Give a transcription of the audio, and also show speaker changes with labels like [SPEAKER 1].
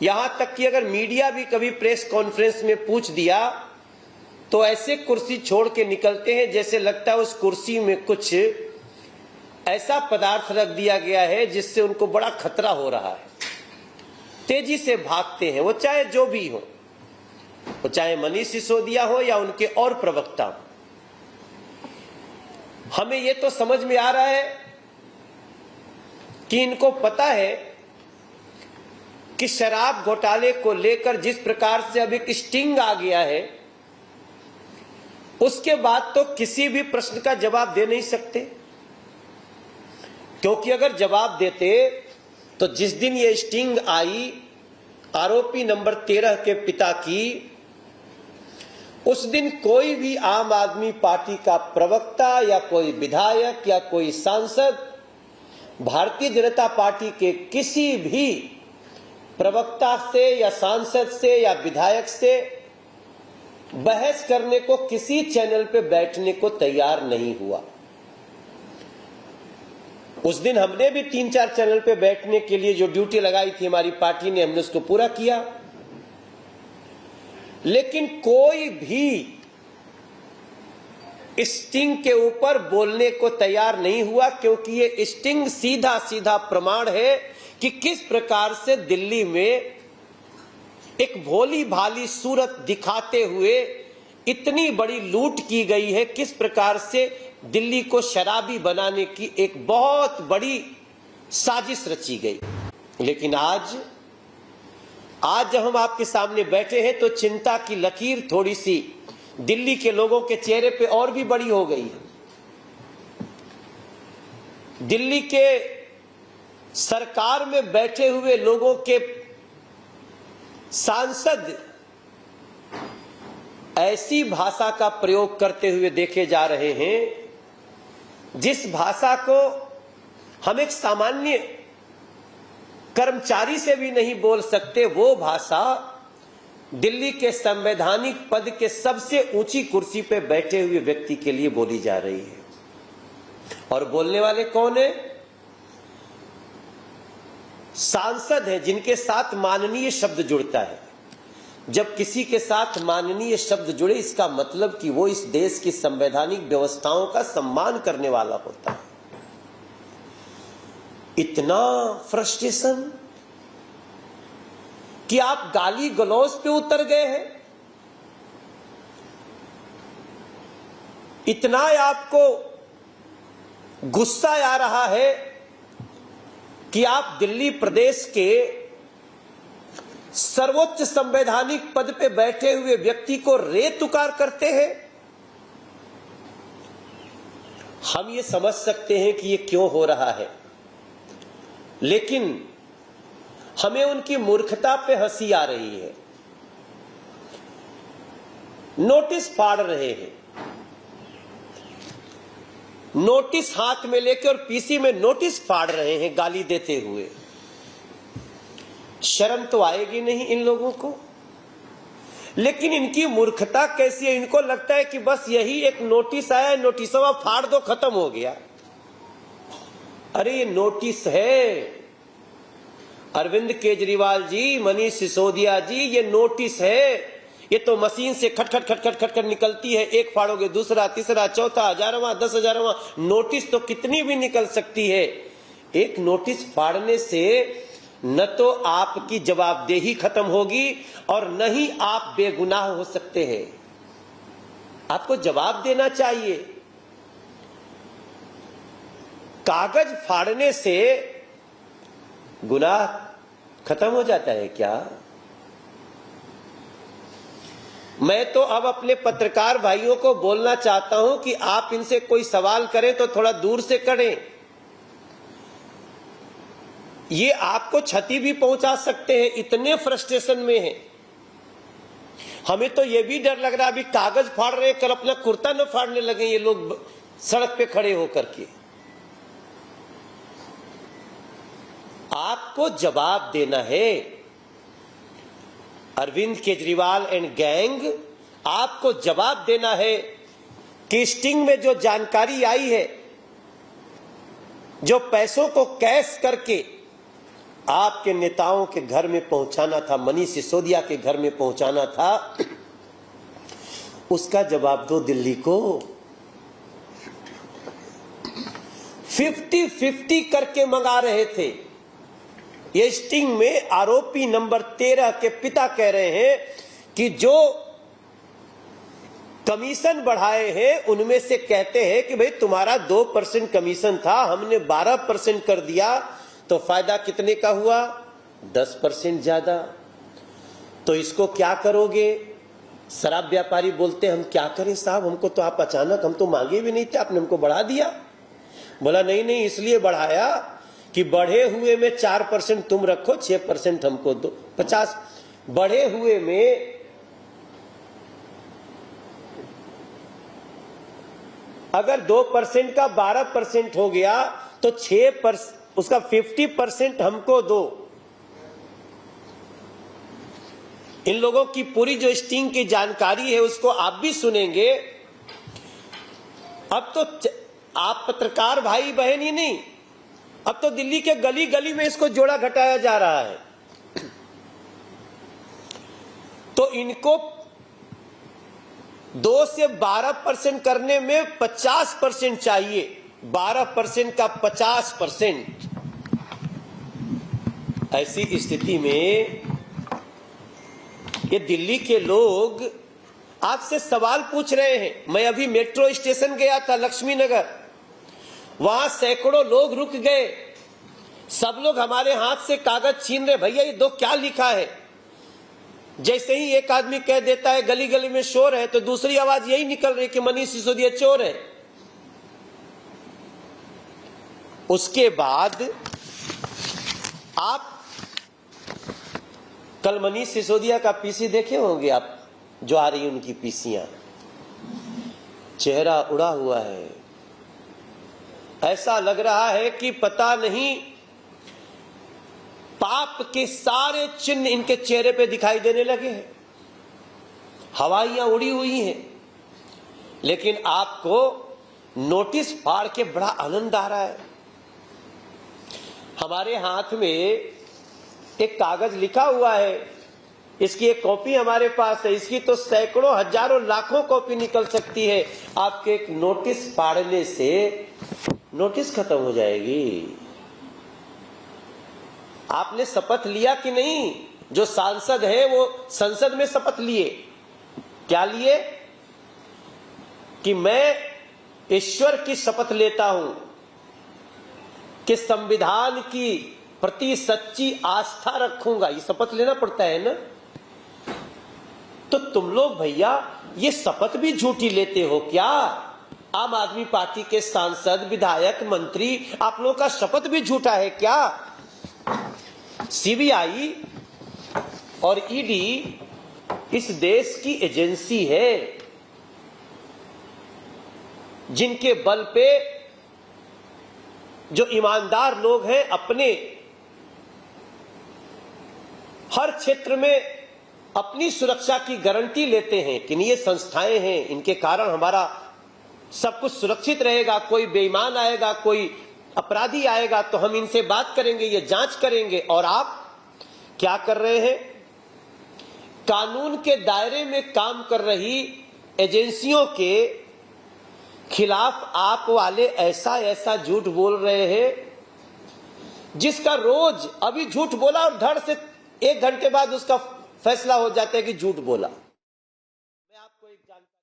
[SPEAKER 1] यहां तक कि अगर मीडिया भी कभी प्रेस कॉन्फ्रेंस में पूछ दिया तो ऐसे कुर्सी छोड़ के निकलते हैं जैसे लगता है उस कुर्सी में कुछ ऐसा पदार्थ रख दिया गया है जिससे उनको बड़ा खतरा हो रहा है। तेजी से भागते हैं, वो चाहे जो भी हो, वो चाहे मनीष सिसोदिया हो या उनके और प्रवक्ता हो। हमें ये तो समझ में आ रहा है कि इनको पता है कि शराब घोटाले को लेकर जिस प्रकार से अब एक स्टिंग आ गया है, उसके बाद तो किसी भी प्रश्न का जवाब दे नहीं सकते, क्योंकि अगर जवाब देते तो जिस दिन ये स्टिंग आई आरोपी नंबर 13 के पिता की, उस दिन कोई भी आम आदमी पार्टी का प्रवक्ता या कोई विधायक या कोई सांसद भारतीय जनता पार्टी के किसी भी प्रवक्ता से या सांसद से या विधायक से बहस करने को किसी चैनल पे बैठने को तैयार नहीं हुआ। उस दिन हमने भी 3-4 चैनल पे बैठने के लिए जो ड्यूटी लगाई थी हमारी पार्टी ने, हमने उसको पूरा किया, लेकिन कोई भी स्टिंग के ऊपर बोलने को तैयार नहीं हुआ, क्योंकि ये स्टिंग सीधा सीधा प्रमाण है कि किस प्रकार से दिल्ली में एक भोली भाली सूरत दिखाते हुए इतनी बड़ी लूट की गई है, किस प्रकार से दिल्ली को शराबी बनाने की एक बहुत बड़ी साजिश रची गई। लेकिन आज जब हम आपके सामने बैठे हैं तो चिंता की लकीर थोड़ी सी दिल्ली के लोगों के चेहरे पे और भी बड़ी हो गई है। दिल्ली के सरकार में बैठे हुए लोगों के सांसद ऐसी भाषा का प्रयोग करते हुए देखे जा रहे हैं जिस भाषा को हम एक सामान्य कर्मचारी से भी नहीं बोल सकते, वो भाषा दिल्ली के संवैधानिक पद के सबसे ऊंची कुर्सी पे बैठे हुए व्यक्ति के लिए बोली जा रही है। और बोलने वाले कौन है? सांसद हैं जिनके साथ माननीय शब्द जुड़ता है। जब किसी के साथ माननीय शब्द जुड़े, इसका मतलब कि वो इस देश की संवैधानिक व्यवस्थाओं का सम्मान करने वाला होता है। इतना फ्रस्ट्रेशन कि आप गाली गलौज पे उतर गए हैं, इतना आपको गुस्सा आ रहा है कि आप दिल्ली प्रदेश के सर्वोच्च संवैधानिक पद पे बैठे हुए व्यक्ति को रेतुकार करते हैं। हम ये समझ सकते हैं कि ये क्यों हो रहा है, लेकिन हमें उनकी मूर्खता पे हंसी आ रही है। नोटिस फाड़ रहे हैं, नोटिस हाथ में लेकर और पीसी में नोटिस फाड़ रहे हैं गाली देते हुए। शर्म तो आएगी नहीं इन लोगों को। लेकिन इनकी मूर्खता कैसी है, इनको लगता है कि बस यही एक नोटिस आया, नोटिसवा फाड़ दो, खत्म हो गया। अरे ये नोटिस है अरविंद केजरीवाल जी, मनीष सिसोदिया जी, ये नोटिस है। ये तो मशीन से खट खट खट खट खट खट निकलती है, एक फाड़ोगे दूसरा तीसरा चौथा 1000वां 10,000वां नोटिस तो कितनी भी निकल सकती है। एक नोटिस फाड़ने से न तो आपकी जवाबदेही खत्म होगी और न ही आप बेगुनाह हो सकते हैं। आपको जवाब देना चाहिए। कागज फाड़ने से गुनाह खत्म हो जाता है क्या? मैं तो अब अपने पत्रकार भाइयों को बोलना चाहता हूं कि आप इनसे कोई सवाल करें तो थोड़ा दूर से करें। ये आपको क्षति भी पहुंचा सकते हैं, इतने फ्रस्ट्रेशन में है। हमें तो ये भी डर लग रहा है, अभी कागज फाड़ रहे, कल अपना कुर्ता न फाड़ने लगे ये लोग सड़क पे खड़े होकर के। आपको जवाब देना है। अरविंद केजरीवाल एंड गैंग, आपको जवाब देना है कि स्टिंग में जो जानकारी आई है, जो पैसों को कैश करके आपके नेताओं के घर में पहुंचाना था, मनीष सिसोदिया के घर में पहुंचाना था, उसका जवाब दो दिल्ली को। 50-50 करके मंगा रहे थे। ये स्टिंग में आरोपी नंबर 13 के पिता कह रहे हैं कि जो कमीशन बढ़ाए हैं उनमें से कहते हैं कि भाई तुम्हारा 2% कमीशन था, हमने 12% कर दिया, तो फायदा कितने का हुआ? 10% ज्यादा। तो इसको क्या करोगे? शराब व्यापारी बोलते हम क्या करें साहब, हमको तो आप अचानक, हम तो मांगे भी नहीं थे, आपने हमको बढ़ा दिया। बोला नहीं नहीं, इसलिए बढ़ाया कि बढ़े हुए में 4% तुम रखो, 6% हमको दो। 50 बढ़े हुए में अगर 2% का 12% हो गया तो 6%, उसका 50% हमको दो। इन लोगों की पूरी जो स्टिंग की जानकारी है उसको आप भी सुनेंगे। अब तो आप पत्रकार भाई बहन ही नहीं, अब तो दिल्ली के गली गली में इसको जोड़ा घटाया जा रहा है। तो इनको 2 से 12% करने में 50% चाहिए, 12% का 50%। ऐसी स्थिति में ये दिल्ली के लोग आपसे सवाल पूछ रहे हैं। मैं अभी मेट्रो स्टेशन गया था, लक्ष्मी नगर, वहां सैकड़ों लोग रुक गए, सब लोग हमारे हाथ से कागज छीन रहे, भैया ये दो क्या लिखा है। जैसे ही एक आदमी कह देता है गली गली में शोर है, तो दूसरी आवाज यही निकल रही कि मनीष सिसोदिया चोर है। उसके बाद आप कल मनीष सिसोदिया का पीसी देखे होंगे आप, जो आ रही उनकी पीसियां, चेहरा उड़ा हुआ है। ऐसा लग रहा है कि पता नहीं पाप के सारे चिन्ह इनके चेहरे पे दिखाई देने लगे हैं। हवाइयां उड़ी हुई हैं, लेकिन आपको नोटिस फाड़ के बड़ा आनंद आ रहा है। हमारे हाथ में एक कागज लिखा हुआ है, इसकी एक कॉपी हमारे पास है, इसकी तो सैकड़ों हजारों लाखों कॉपी निकल सकती है। आपके एक नोटिस फाड़ने से नोटिस खत्म हो जाएगी। आपने शपथ लिया कि नहीं? जो सांसद है वो संसद में शपथ लिए। क्या लिए? कि मैं ईश्वर की शपथ लेता हूं कि संविधान की प्रति सच्ची आस्था रखूंगा। ये शपथ लेना पड़ता है ना। तो तुम लोग भैया ये शपथ भी झूठी लेते हो क्या? आम आदमी पार्टी के सांसद, विधायक, मंत्री, आप लोगों का शपथ भी झूठा है क्या? सीबीआई और ईडी इस देश की एजेंसी है जिनके बल पे जो ईमानदार लोग हैं अपने हर क्षेत्र में अपनी सुरक्षा की गारंटी लेते हैं कि ये संस्थाएं हैं, इनके कारण हमारा सब कुछ सुरक्षित रहेगा। कोई बेईमान आएगा, कोई अपराधी आएगा तो हम इनसे बात करेंगे, ये जांच करेंगे। और आप क्या कर रहे हैं? कानून के दायरे में काम कर रही एजेंसियों के खिलाफ आप वाले ऐसा ऐसा झूठ बोल रहे हैं जिसका रोज अभी झूठ बोला और धड़ से 1 घंटे बाद उसका फैसला हो जाता है कि झूठ बोला। मैं आपको एक जानकारी